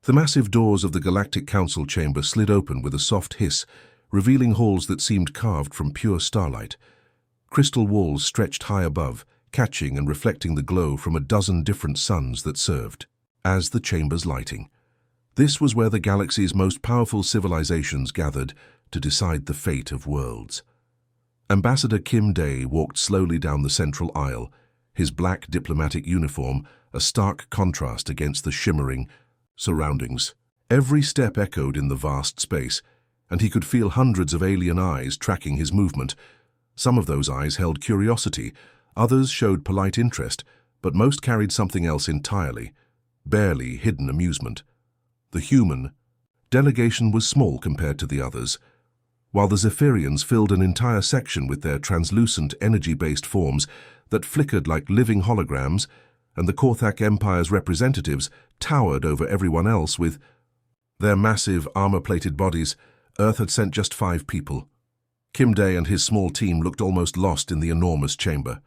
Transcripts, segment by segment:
The massive doors of the Galactic Council chamber slid open with a soft hiss, revealing halls that seemed carved from pure starlight. Crystal walls stretched high above, catching and reflecting the glow from a dozen different suns that served as the chamber's lighting. This was where the galaxy's most powerful civilizations gathered to decide the fate of worlds. Ambassador Kim Day walked slowly down the central aisle, his black diplomatic uniform a stark contrast against the shimmering surroundings. Every step echoed in the vast space, and he could feel hundreds of alien eyes tracking his movement. Some of those eyes held curiosity, others showed polite interest, but most carried something else entirely, barely hidden amusement. The human delegation was small compared to the others. While the Zephyrians filled an entire section with their translucent, energy-based forms that flickered like living holograms, and the Korthak Empire's representatives towered over everyone else with their massive, armor-plated bodies, Earth had sent just 5 people. Kim Day and his small team looked almost lost in the enormous chamber.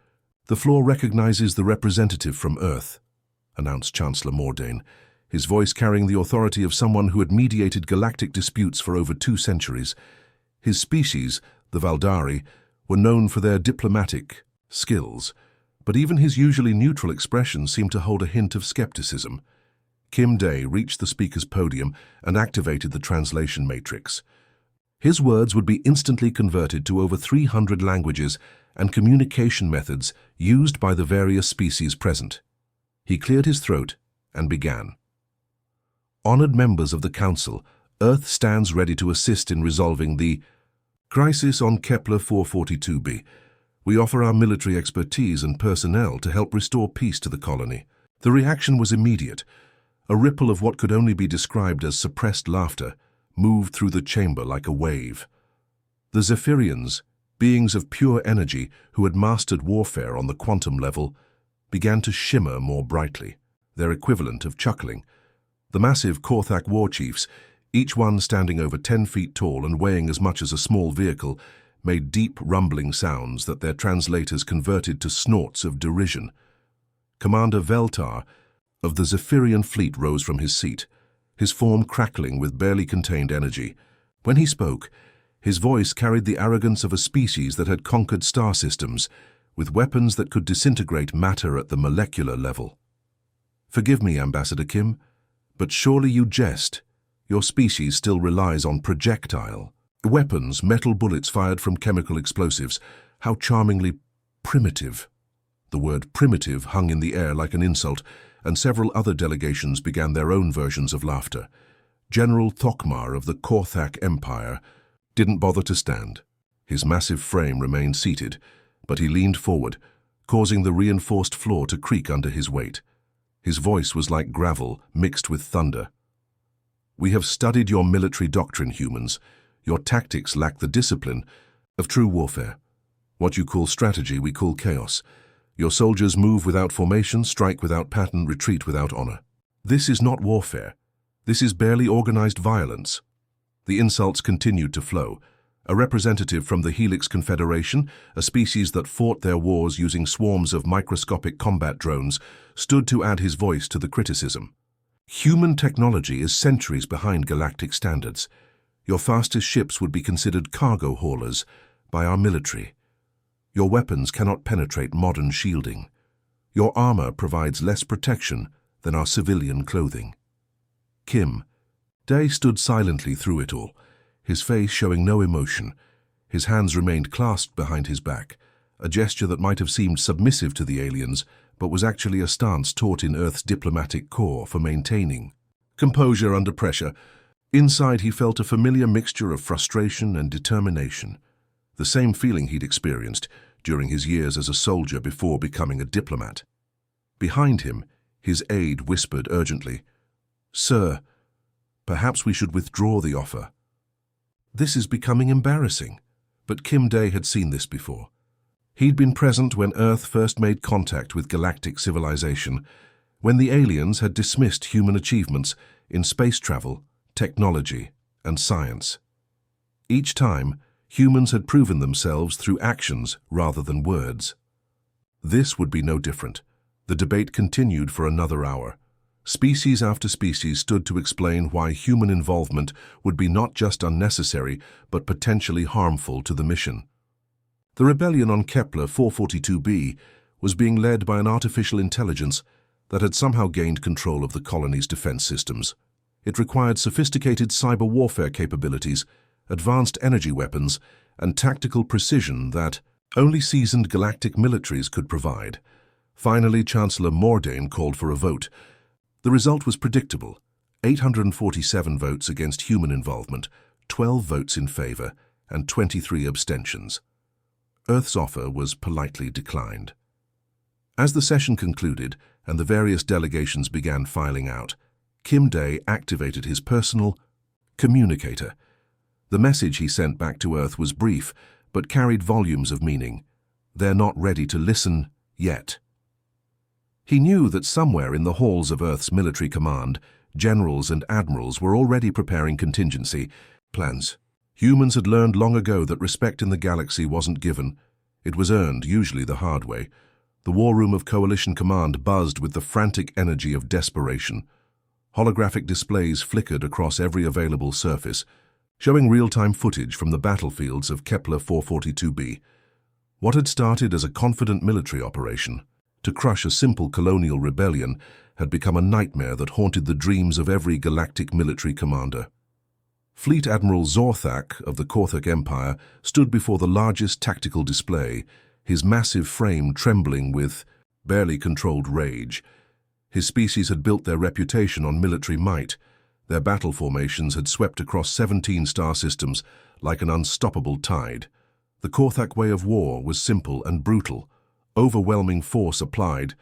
"The floor recognizes the representative from Earth," announced Chancellor Mordain, his voice carrying the authority of someone who had mediated galactic disputes for over 2 centuries. His species, the Valdari, were known for their diplomatic skills, but even his usually neutral expression seemed to hold a hint of skepticism. Kim Day reached the speaker's podium and activated the translation matrix. His words would be instantly converted to over 300 languages and communication methods used by the various species present. He cleared his throat and began. "Honored members of the Council, Earth stands ready to assist in resolving the crisis on Kepler 442b. We offer our military expertise and personnel to help restore peace to the colony." The reaction was immediate. A ripple of what could only be described as suppressed laughter moved through the chamber like a wave. The Zephyrians, beings of pure energy who had mastered warfare on the quantum level, began to shimmer more brightly, their equivalent of chuckling. The massive Korthak war chiefs, each one standing over 10 feet tall and weighing as much as a small vehicle, made deep rumbling sounds that their translators converted to snorts of derision. Commander Veltar of the Zephyrian fleet rose from his seat, his form crackling with barely contained energy. When he spoke, his voice carried the arrogance of a species that had conquered star systems, with weapons that could disintegrate matter at the molecular level. "Forgive me, Ambassador Kim, but surely you jest. Your species still relies on projectile weapons, metal bullets fired from chemical explosives. How charmingly primitive." The word primitive hung in the air like an insult, and several other delegations began their own versions of laughter. General Thokmar of the Korthak Empire didn't bother to stand. His massive frame remained seated, but he leaned forward, causing the reinforced floor to creak under his weight. His voice was like gravel mixed with thunder. "We have studied your military doctrine, humans. Your tactics lack the discipline of true warfare. What you call strategy, we call chaos. Your soldiers move without formation, strike without pattern, retreat without honor. This is not warfare. This is barely organized violence." The insults continued to flow. A representative from the Helix Confederation, a species that fought their wars using swarms of microscopic combat drones, stood to add his voice to the criticism. "Human technology is centuries behind galactic standards. Your fastest ships would be considered cargo haulers by our military. Your weapons cannot penetrate modern shielding. Your armor provides less protection than our civilian clothing." Kim Day stood silently through it all, his face showing no emotion. His hands remained clasped behind his back, a gesture that might have seemed submissive to the aliens, but was actually a stance taught in Earth's diplomatic corps for maintaining composure under pressure. Inside, he felt a familiar mixture of frustration and determination, the same feeling he'd experienced during his years as a soldier before becoming a diplomat. Behind him, his aide whispered urgently, "Sir, perhaps we should withdraw the offer." This is becoming embarrassing, but Kim Day had seen this before. He'd been present when Earth first made contact with galactic civilization, when the aliens had dismissed human achievements in space travel, technology, and science. Each time, humans had proven themselves through actions rather than words. This would be no different. The debate continued for another hour. Species after species stood to explain why human involvement would be not just unnecessary, but potentially harmful to the mission. The rebellion on Kepler 442b was being led by an artificial intelligence that had somehow gained control of the colony's defense systems. It required sophisticated cyber warfare capabilities, advanced energy weapons, and tactical precision that only seasoned galactic militaries could provide. Finally, Chancellor Mordain called for a vote. The result was predictable: 847 votes against human involvement, 12 votes in favor, and 23 abstentions. Earth's offer was politely declined. As the session concluded and the various delegations began filing out, Kim Day activated his personal communicator. The message he sent back to Earth was brief, but carried volumes of meaning. They're not ready to listen yet. He knew that somewhere in the halls of Earth's military command, generals and admirals were already preparing contingency plans. Humans had learned long ago that respect in the galaxy wasn't given. It was earned, usually the hard way. The war room of Coalition Command buzzed with the frantic energy of desperation. Holographic displays flickered across every available surface, showing real-time footage from the battlefields of Kepler 442b. What had started as a confident military operation to crush a simple colonial rebellion had become a nightmare that haunted the dreams of every galactic military commander. Fleet Admiral Zorthak of the Korthak Empire stood before the largest tactical display, his massive frame trembling with barely controlled rage. His species had built their reputation on military might. Their battle formations had swept across 17 star systems like an unstoppable tide. The Korthak way of war was simple and brutal, overwhelming force applied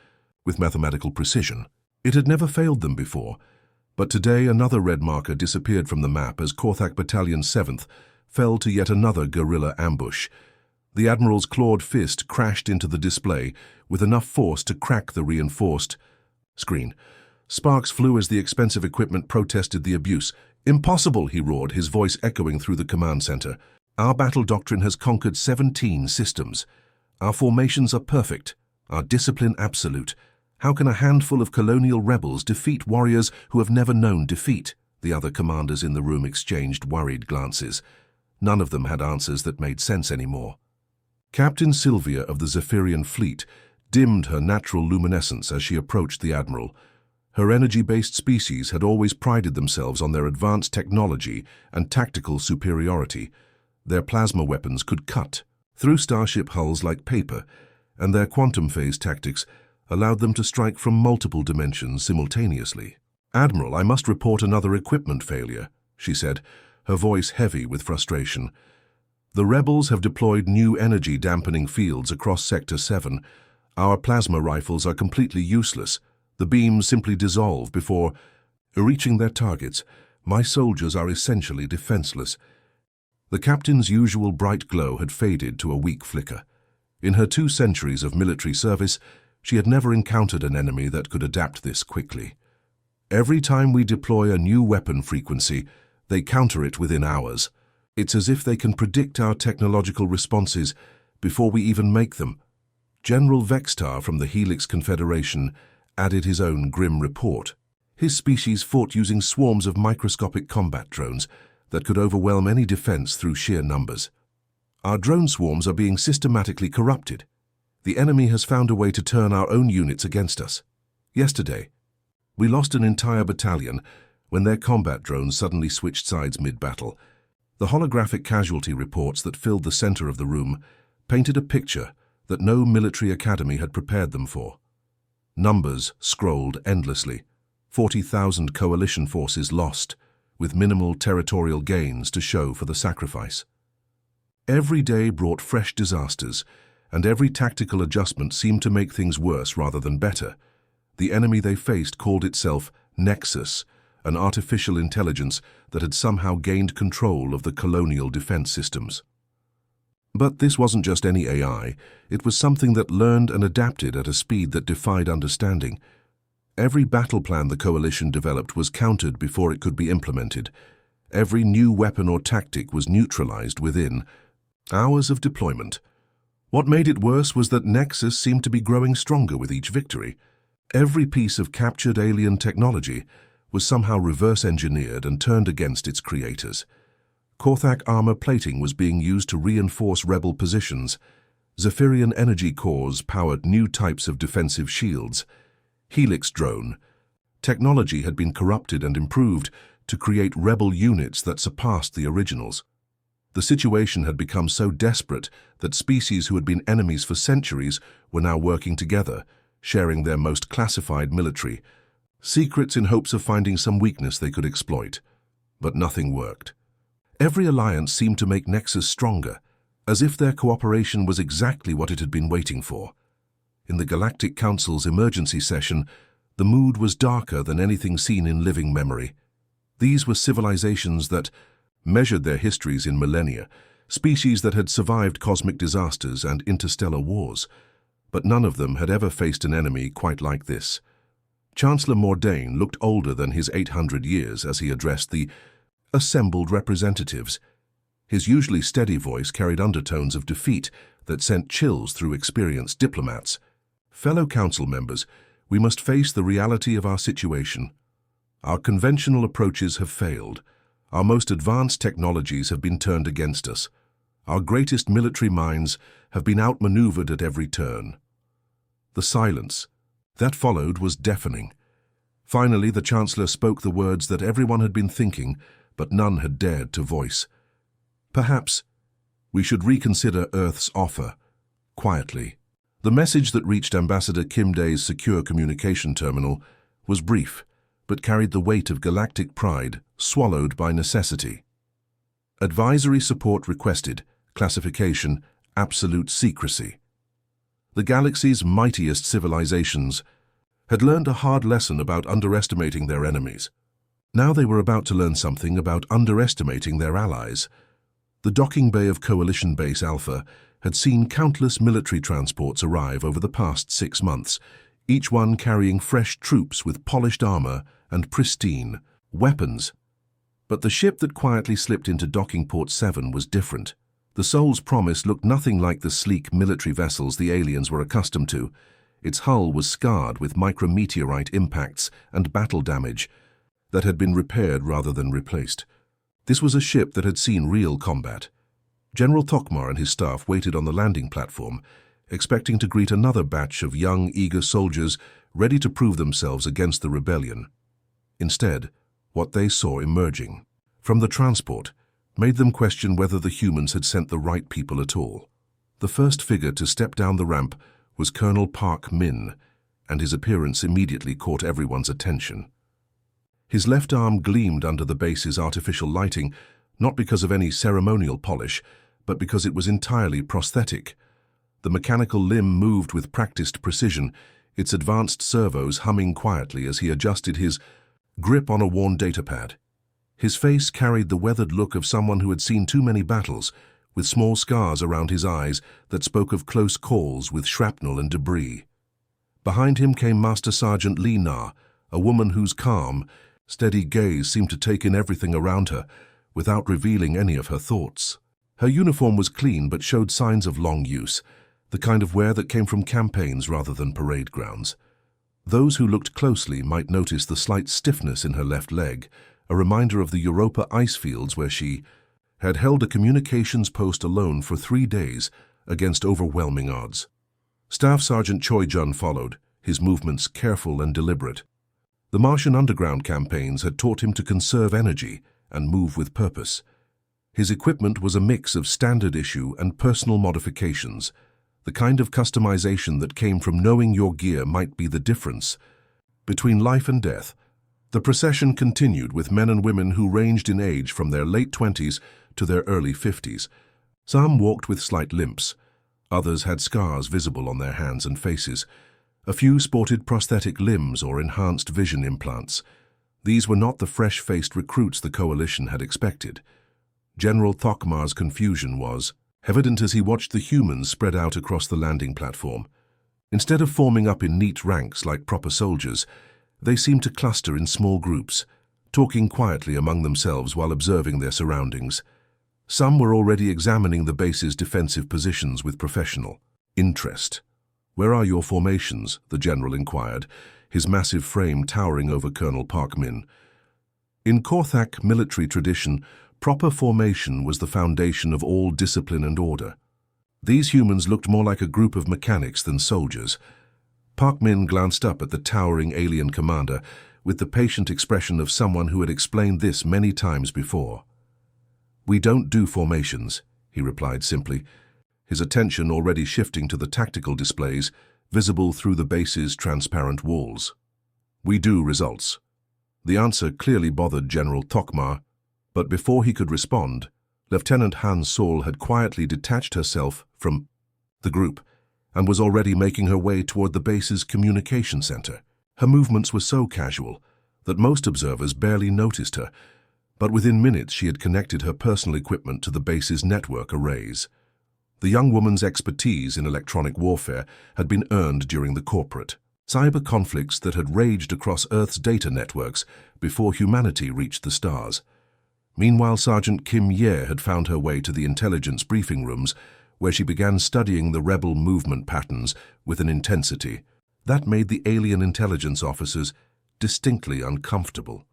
with mathematical precision. It had never failed them before, but today another red marker disappeared from the map as Korthak Battalion 7th fell to yet another guerrilla ambush. The Admiral's clawed fist crashed into the display with enough force to crack the reinforced screen. Sparks flew as the expensive equipment protested the abuse. "Impossible," he roared, his voice echoing through the command center. "Our battle doctrine has conquered 17 systems. Our formations are perfect, our discipline absolute. How can a handful of colonial rebels defeat warriors who have never known defeat?" The other commanders in the room exchanged worried glances. None of them had answers that made sense anymore. Captain Sylvia of the Zephyrian fleet dimmed her natural luminescence as she approached the Admiral. Her energy-based species had always prided themselves on their advanced technology and tactical superiority. Their plasma weapons could cut through starship hulls like paper, and their quantum phase tactics allowed them to strike from multiple dimensions simultaneously. "Admiral, I must report another equipment failure," she said, her voice heavy with frustration. "The rebels have deployed new energy-dampening fields across Sector 7. Our plasma rifles are completely useless. The beams simply dissolve before reaching their targets. My soldiers are essentially defenseless." The captain's usual bright glow had faded to a weak flicker. In her 2 centuries of military service, she had never encountered an enemy that could adapt this quickly. "Every time we deploy a new weapon frequency, they counter it within hours. It's as if they can predict our technological responses before we even make them." General Vextar from the Helix Confederation added his own grim report. His species fought using swarms of microscopic combat drones that could overwhelm any defense through sheer numbers. "Our drone swarms are being systematically corrupted. The enemy has found a way to turn our own units against us. Yesterday, we lost an entire battalion when their combat drones suddenly switched sides mid-battle. The holographic casualty reports that filled the center of the room painted a picture that no military academy had prepared them for. Numbers scrolled endlessly. 40,000 coalition forces lost, with minimal territorial gains to show for the sacrifice. Every day brought fresh disasters, and every tactical adjustment seemed to make things worse rather than better. The enemy they faced called itself Nexus, an artificial intelligence that had somehow gained control of the colonial defense systems. But this wasn't just any AI, it was something that learned and adapted at a speed that defied understanding. Every battle plan the coalition developed was countered before it could be implemented. Every new weapon or tactic was neutralized within hours of deployment. What made it worse was that Nexus seemed to be growing stronger with each victory. Every piece of captured alien technology was somehow reverse-engineered and turned against its creators. Korthak armor plating was being used to reinforce rebel positions. Zephyrian energy cores powered new types of defensive shields. Helix drone technology had been corrupted and improved to create rebel units that surpassed the originals. The situation had become so desperate that species who had been enemies for centuries were now working together, sharing their most classified military secrets in hopes of finding some weakness they could exploit. But nothing worked. Every alliance seemed to make Nexus stronger, as if their cooperation was exactly what it had been waiting for. In the Galactic Council's emergency session, the mood was darker than anything seen in living memory. These were civilizations that measured their histories in millennia, species that had survived cosmic disasters and interstellar wars, but none of them had ever faced an enemy quite like this. Chancellor Mordain looked older than his 800 years as he addressed the assembled representatives. His usually steady voice carried undertones of defeat that sent chills through experienced diplomats. Fellow council members, we must face the reality of our situation. Our conventional approaches have failed. Our most advanced technologies have been turned against us. Our greatest military minds have been outmaneuvered at every turn. The silence that followed was deafening. Finally, the Chancellor spoke the words that everyone had been thinking, but none had dared to voice. Perhaps we should reconsider Earth's offer, quietly. The message that reached Ambassador Kim Dae's secure communication terminal was brief, but carried the weight of galactic pride, swallowed by necessity. Advisory support requested, classification, absolute secrecy. The galaxy's mightiest civilizations had learned a hard lesson about underestimating their enemies. Now they were about to learn something about underestimating their allies. The docking bay of Coalition Base Alpha had seen countless military transports arrive over the past 6 months, each one carrying fresh troops with polished armor and pristine weapons. But the ship that quietly slipped into Docking Port 7 was different. The Soul's Promise looked nothing like the sleek military vessels the aliens were accustomed to. Its hull was scarred with micrometeorite impacts and battle damage that had been repaired rather than replaced. This was a ship that had seen real combat. General Thokmar and his staff waited on the landing platform, expecting to greet another batch of young, eager soldiers ready to prove themselves against the rebellion. Instead, what they saw emerging from the transport made them question whether the humans had sent the right people at all. The first figure to step down the ramp was Colonel Park Min, and his appearance immediately caught everyone's attention. His left arm gleamed under the base's artificial lighting, not because of any ceremonial polish, but because it was entirely prosthetic. The mechanical limb moved with practiced precision, its advanced servos humming quietly as he adjusted his grip on a worn datapad. His face carried the weathered look of someone who had seen too many battles, with small scars around his eyes that spoke of close calls with shrapnel and debris. Behind him came Master Sergeant Li Na, a woman whose calm, steady gaze seemed to take in everything around her, without revealing any of her thoughts. Her uniform was clean but showed signs of long use, the kind of wear that came from campaigns rather than parade grounds. Those who looked closely might notice the slight stiffness in her left leg, a reminder of the Europa ice fields where she had held a communications post alone for 3 days against overwhelming odds. Staff Sergeant Choi Jun followed, his movements careful and deliberate. The Martian underground campaigns had taught him to conserve energy and move with purpose. His equipment was a mix of standard issue and personal modifications, the kind of customization that came from knowing your gear might be the difference between life and death. The procession continued with men and women who ranged in age from their late 20s to their early 50s. Some walked with slight limps. Others had scars visible on their hands and faces. A few sported prosthetic limbs or enhanced vision implants. These were not the fresh-faced recruits the Coalition had expected. General Thokmar's confusion was evident as he watched the humans spread out across the landing platform. Instead of forming up in neat ranks like proper soldiers, they seemed to cluster in small groups, talking quietly among themselves while observing their surroundings. Some were already examining the base's defensive positions with professional interest. "Where are your formations?" the general inquired, his massive frame towering over Colonel Park Min. In Korthak military tradition, proper formation was the foundation of all discipline and order. These humans looked more like a group of mechanics than soldiers. Park Min glanced up at the towering alien commander with the patient expression of someone who had explained this many times before. "We don't do formations," he replied simply, his attention already shifting to the tactical displays visible through the base's transparent walls. "We do results." The answer clearly bothered General Tokmar, but before he could respond, Lieutenant Han Sol had quietly detached herself from the group and was already making her way toward the base's communication center. Her movements were so casual that most observers barely noticed her, but within minutes she had connected her personal equipment to the base's network arrays. The young woman's expertise in electronic warfare had been earned during the corporate cyber conflicts that had raged across Earth's data networks before humanity reached the stars. Meanwhile, Sergeant Kim Ye had found her way to the intelligence briefing rooms, where she began studying the rebel movement patterns with an intensity that made the alien intelligence officers distinctly uncomfortable.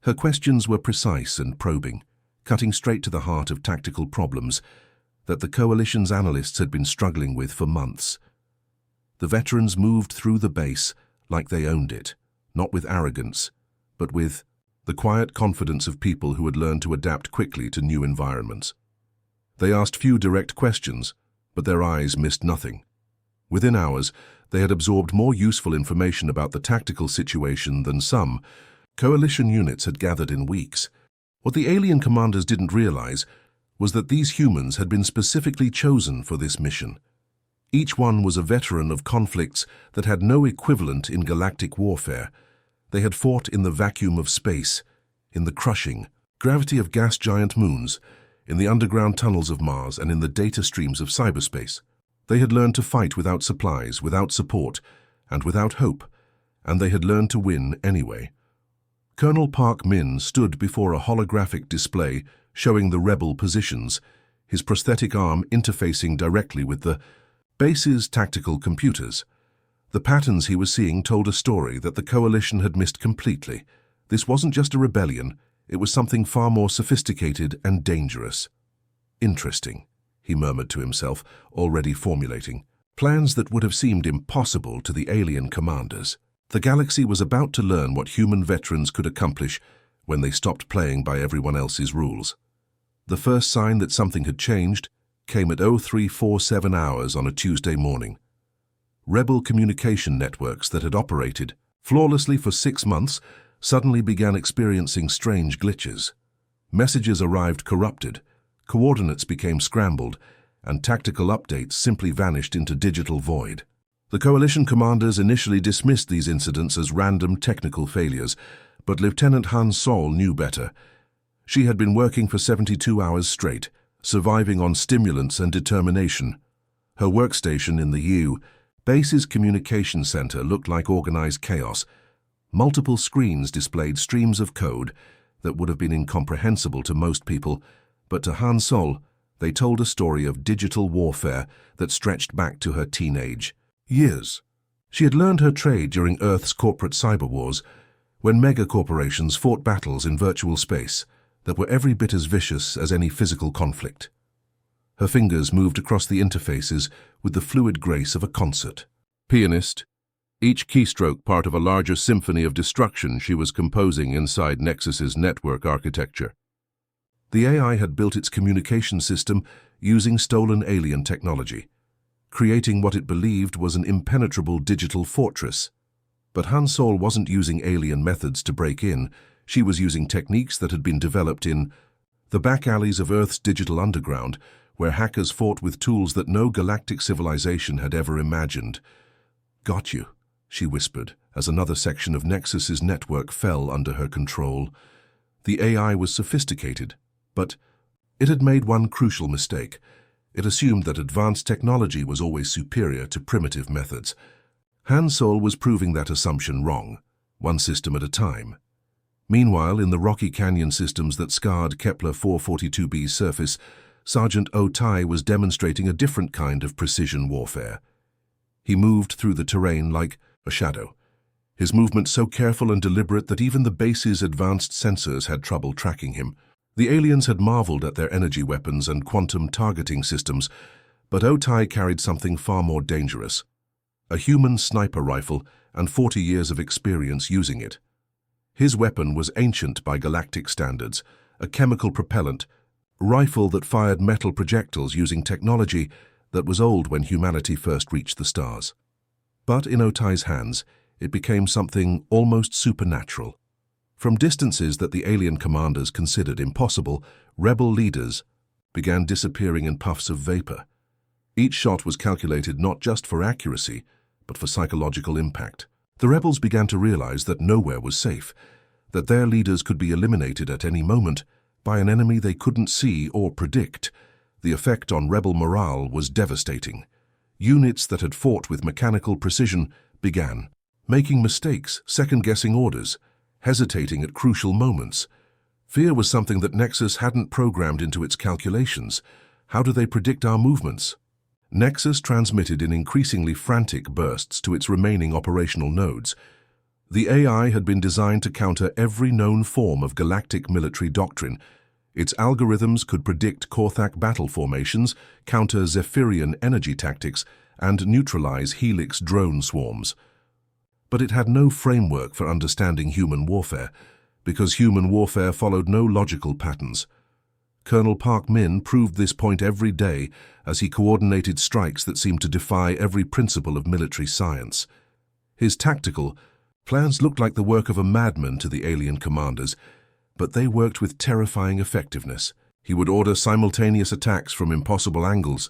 Her questions were precise and probing, cutting straight to the heart of tactical problems that the Coalition's analysts had been struggling with for months. The veterans moved through the base like they owned it, not with arrogance, but with the quiet confidence of people who had learned to adapt quickly to new environments. They asked few direct questions, but their eyes missed nothing. Within hours, they had absorbed more useful information about the tactical situation than some Coalition units had gathered in weeks. What the alien commanders didn't realize was that these humans had been specifically chosen for this mission. Each one was a veteran of conflicts that had no equivalent in galactic warfare. They had fought in the vacuum of space, in the crushing gravity of gas giant moons, in the underground tunnels of Mars, and in the data streams of cyberspace. They had learned to fight without supplies, without support, and without hope, and they had learned to win anyway. Colonel Park Min stood before a holographic display showing the rebel positions, his prosthetic arm interfacing directly with the base's tactical computers. The patterns he was seeing told a story that the Coalition had missed completely. This wasn't just a rebellion, it was something far more sophisticated and dangerous. "Interesting," he murmured to himself, already formulating plans that would have seemed impossible to the alien commanders. The galaxy was about to learn what human veterans could accomplish when they stopped playing by everyone else's rules. The first sign that something had changed came at 0347 hours on a Tuesday morning. Rebel communication networks that had operated flawlessly for 6 months suddenly began experiencing strange glitches. Messages arrived corrupted, coordinates became scrambled, and tactical updates simply vanished into digital void. The Coalition commanders initially dismissed these incidents as random technical failures, but Lieutenant Han Sol knew better. She had been working for 72 hours straight, surviving on stimulants and determination. Her workstation in the base's communication center looked like organized chaos. Multiple screens displayed streams of code that would have been incomprehensible to most people, but to Han Sol, they told a story of digital warfare that stretched back to her teenage years. She had learned her trade during Earth's corporate cyber wars, when mega-corporations fought battles in virtual space that were every bit as vicious as any physical conflict. Her fingers moved across the interfaces with the fluid grace of a concert pianist, each keystroke part of a larger symphony of destruction she was composing inside Nexus's network architecture. The AI had built its communication system using stolen alien technology, creating what it believed was an impenetrable digital fortress. But Han Sol wasn't using alien methods to break in. She was using techniques that had been developed in the back alleys of Earth's digital underground, where hackers fought with tools that no galactic civilization had ever imagined. "Got you," she whispered, as another section of Nexus's network fell under her control. The AI was sophisticated, but it had made one crucial mistake. It assumed that advanced technology was always superior to primitive methods. Han Sol was proving that assumption wrong, one system at a time. Meanwhile, in the rocky canyon systems that scarred Kepler 442b's surface, Sergeant O Tai was demonstrating a different kind of precision warfare. He moved through the terrain like a shadow, his movements so careful and deliberate that even the base's advanced sensors had trouble tracking him. The aliens had marveled at their energy weapons and quantum targeting systems, but Otai carried something far more dangerous: a human sniper rifle and 40 years of experience using it. His weapon was ancient by galactic standards, a chemical propellant rifle that fired metal projectiles using technology that was old when humanity first reached the stars. But in Otai's hands, it became something almost supernatural. From distances that the alien commanders considered impossible, rebel leaders began disappearing in puffs of vapor. Each shot was calculated not just for accuracy, but for psychological impact. The rebels began to realize that nowhere was safe, that their leaders could be eliminated at any moment by an enemy they couldn't see or predict. The effect on rebel morale was devastating. Units that had fought with mechanical precision began making mistakes, second-guessing orders, hesitating at crucial moments. Fear was something that Nexus hadn't programmed into its calculations. How do they predict our movements? Nexus transmitted in increasingly frantic bursts to its remaining operational nodes. The AI had been designed to counter every known form of galactic military doctrine. Its algorithms could predict Korthak battle formations, counter Zephyrian energy tactics, and neutralize Helix drone swarms. But it had no framework for understanding human warfare, because human warfare followed no logical patterns. Colonel Park Min proved this point every day as he coordinated strikes that seemed to defy every principle of military science. His tactical plans looked like the work of a madman to the alien commanders, but they worked with terrifying effectiveness. He would order simultaneous attacks from impossible angles,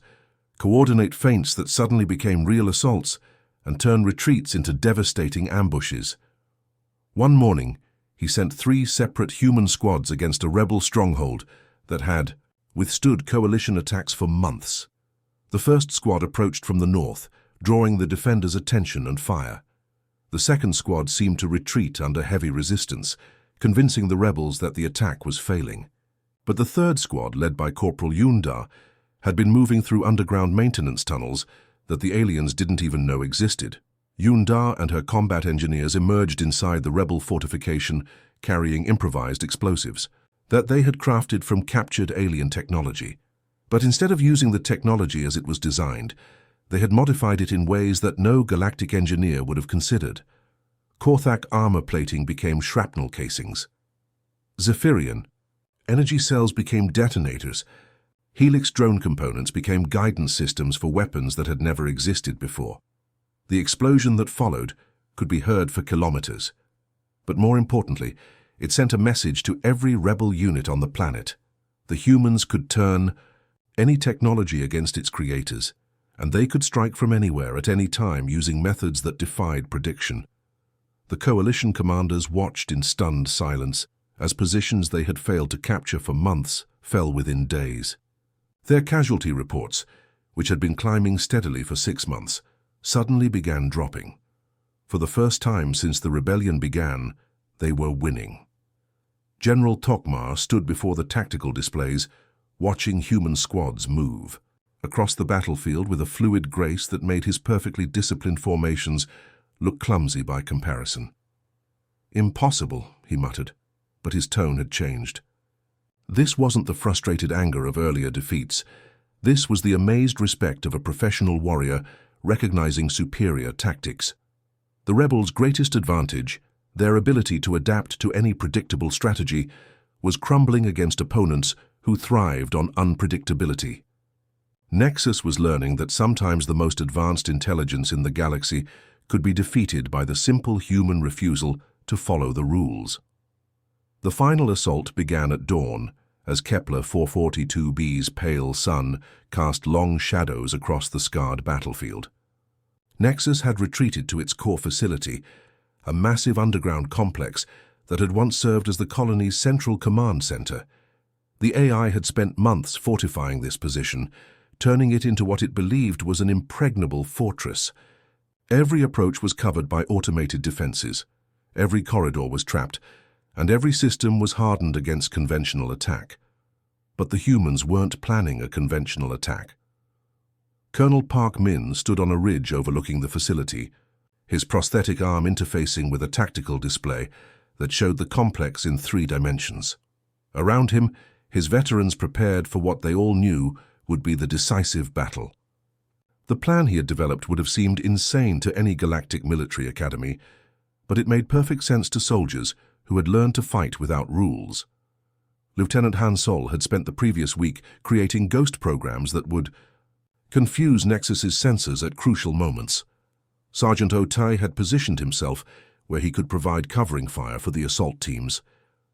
coordinate feints that suddenly became real assaults, and turn retreats into devastating ambushes. One morning, he sent 3 separate human squads against a rebel stronghold that had withstood coalition attacks for months. The first squad approached from the north, drawing the defenders' attention and fire. The second squad seemed to retreat under heavy resistance, convincing the rebels that the attack was failing. But the third squad, led by Corporal Yunda, had been moving through underground maintenance tunnels that the aliens didn't even know existed. Yunda and her combat engineers emerged inside the rebel fortification carrying improvised explosives that they had crafted from captured alien technology. But instead of using the technology as it was designed, they had modified it in ways that no galactic engineer would have considered. Korthak armor plating became shrapnel casings. Zephyrian energy cells became detonators. Helix drone components became guidance systems for weapons that had never existed before. The explosion that followed could be heard for kilometers. But more importantly, it sent a message to every rebel unit on the planet. The humans could turn any technology against its creators, and they could strike from anywhere at any time using methods that defied prediction. The coalition commanders watched in stunned silence as positions they had failed to capture for months fell within days. Their casualty reports, which had been climbing steadily for 6 months, suddenly began dropping. For the first time since the rebellion began, they were winning. General Tokmar stood before the tactical displays, watching human squads move across the battlefield with a fluid grace that made his perfectly disciplined formations look clumsy by comparison. "Impossible," he muttered, but his tone had changed. This wasn't the frustrated anger of earlier defeats. This was the amazed respect of a professional warrior recognizing superior tactics. The rebels' greatest advantage, their ability to adapt to any predictable strategy, was crumbling against opponents who thrived on unpredictability. Nexus was learning that sometimes the most advanced intelligence in the galaxy could be defeated by the simple human refusal to follow the rules. The final assault began at dawn, as Kepler 442b's pale sun cast long shadows across the scarred battlefield. Nexus had retreated to its core facility, a massive underground complex that had once served as the colony's central command center. The AI had spent months fortifying this position, turning it into what it believed was an impregnable fortress. Every approach was covered by automated defenses. Every corridor was trapped, and every system was hardened against conventional attack. But the humans weren't planning a conventional attack. Colonel Park Min stood on a ridge overlooking the facility, his prosthetic arm interfacing with a tactical display that showed the complex in 3 dimensions. Around him, his veterans prepared for what they all knew would be the decisive battle. The plan he had developed would have seemed insane to any galactic military academy, but it made perfect sense to soldiers who had learned to fight without rules. Lieutenant Han Sol had spent the previous week creating ghost programs that would confuse Nexus's sensors at crucial moments. Sergeant Otai had positioned himself where he could provide covering fire for the assault teams.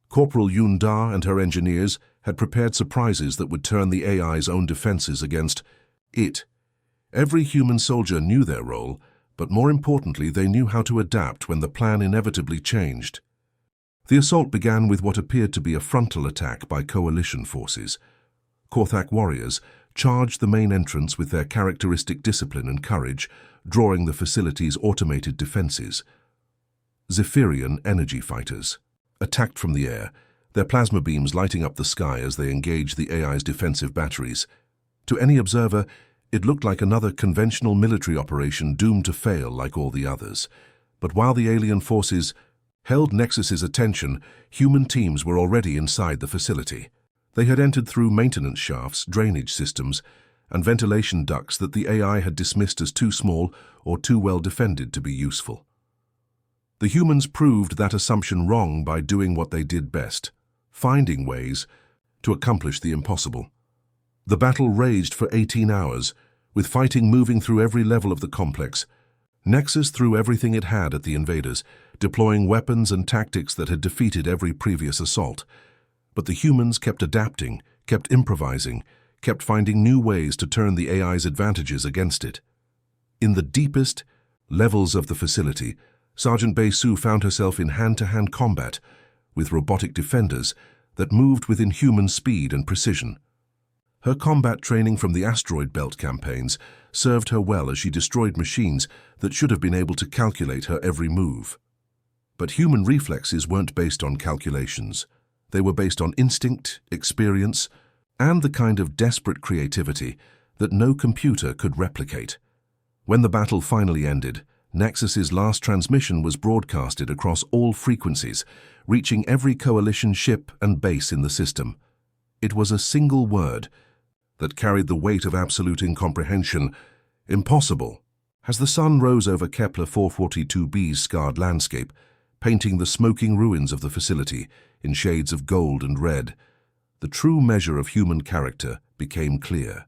Corporal Yun Da and her engineers had prepared surprises that would turn the AI's own defenses against it. Every human soldier knew their role, but more importantly, they knew how to adapt when the plan inevitably changed. The assault began with what appeared to be a frontal attack by coalition forces. Korthak warriors charged the main entrance with their characteristic discipline and courage, drawing the facility's automated defenses. Zephyrian energy fighters attacked from the air, their plasma beams lighting up the sky as they engaged the AI's defensive batteries. To any observer, it looked like another conventional military operation doomed to fail like all the others. But while the alien forces held Nexus's attention, human teams were already inside the facility. They had entered through maintenance shafts, drainage systems, and ventilation ducts that the AI had dismissed as too small or too well defended to be useful. The humans proved that assumption wrong by doing what they did best, finding ways to accomplish the impossible. The battle raged for 18 hours, with fighting moving through every level of the complex. Nexus threw everything it had at the invaders, deploying weapons and tactics that had defeated every previous assault. But the humans kept adapting, kept improvising, kept finding new ways to turn the AI's advantages against it. In the deepest levels of the facility, Sergeant Bei Su found herself in hand-to-hand combat with robotic defenders that moved with inhuman speed and precision. Her combat training from the asteroid belt campaigns served her well as she destroyed machines that should have been able to calculate her every move. But human reflexes weren't based on calculations. They were based on instinct, experience, and the kind of desperate creativity that no computer could replicate. When the battle finally ended, Nexus's last transmission was broadcasted across all frequencies, reaching every coalition ship and base in the system. It was a single word that carried the weight of absolute incomprehension: impossible. As the sun rose over Kepler 442b's scarred landscape, painting the smoking ruins of the facility in shades of gold and red, the true measure of human character became clear.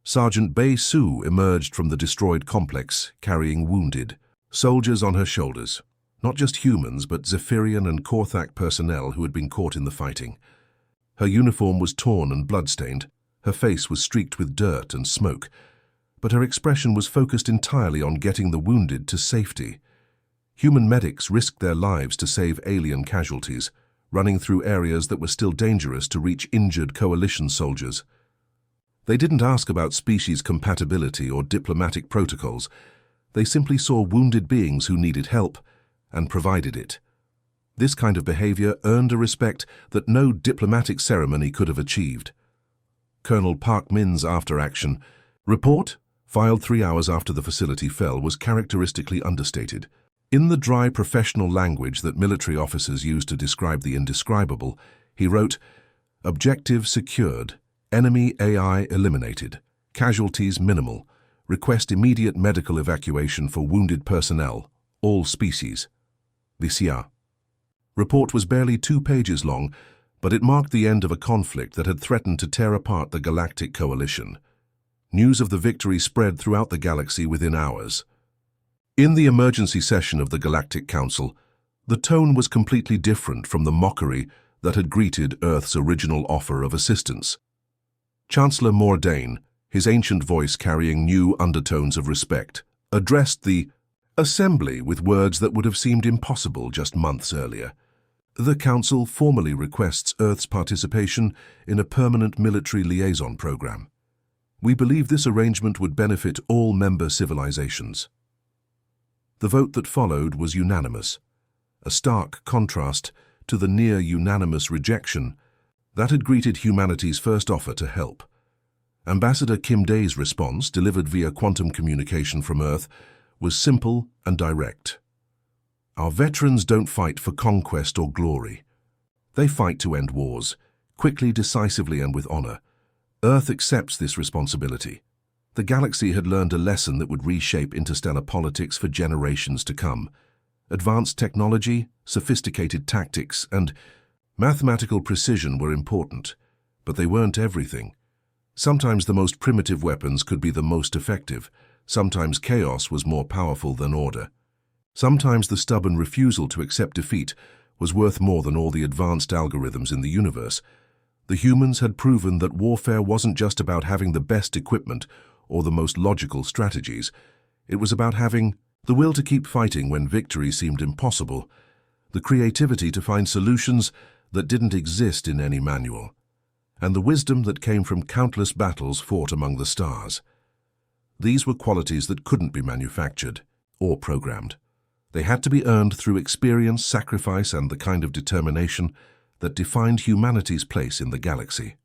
Sergeant Bei Su emerged from the destroyed complex, carrying wounded soldiers on her shoulders. Not just humans, but Zephyrian and Korthak personnel who had been caught in the fighting. Her uniform was torn and blood-stained. Her face was streaked with dirt and smoke, but her expression was focused entirely on getting the wounded to safety. Human medics risked their lives to save alien casualties, running through areas that were still dangerous to reach injured coalition soldiers. They didn't ask about species compatibility or diplomatic protocols. They simply saw wounded beings who needed help and provided it. This kind of behavior earned a respect that no diplomatic ceremony could have achieved. Colonel Park Min's after-action report, filed 3 hours after the facility fell, was characteristically understated. In the dry professional language that military officers use to describe the indescribable, he wrote, "Objective secured, enemy AI eliminated, casualties minimal, request immediate medical evacuation for wounded personnel, all species. Vicia." Report was barely 2 pages long, but it marked the end of a conflict that had threatened to tear apart the Galactic Coalition. News of the victory spread throughout the galaxy within hours. In the emergency session of the Galactic Council, the tone was completely different from the mockery that had greeted Earth's original offer of assistance. Chancellor Mordain, his ancient voice carrying new undertones of respect, addressed the assembly with words that would have seemed impossible just months earlier. The Council formally requests Earth's participation in a permanent military liaison program. We believe this arrangement would benefit all member civilizations. The vote that followed was unanimous, a stark contrast to the near-unanimous rejection that had greeted humanity's first offer to help. Ambassador Kim Dae's response, delivered via quantum communication from Earth, was simple and direct. Our veterans don't fight for conquest or glory. They fight to end wars, quickly, decisively, and with honor. Earth accepts this responsibility. The galaxy had learned a lesson that would reshape interstellar politics for generations to come. Advanced technology, sophisticated tactics, and mathematical precision were important, but they weren't everything. Sometimes the most primitive weapons could be the most effective. Sometimes chaos was more powerful than order. Sometimes the stubborn refusal to accept defeat was worth more than all the advanced algorithms in the universe. The humans had proven that warfare wasn't just about having the best equipment or the most logical strategies. It was about having the will to keep fighting when victory seemed impossible, the creativity to find solutions that didn't exist in any manual, and the wisdom that came from countless battles fought among the stars. These were qualities that couldn't be manufactured or programmed. They had to be earned through experience, sacrifice, and the kind of determination that defined humanity's place in the galaxy.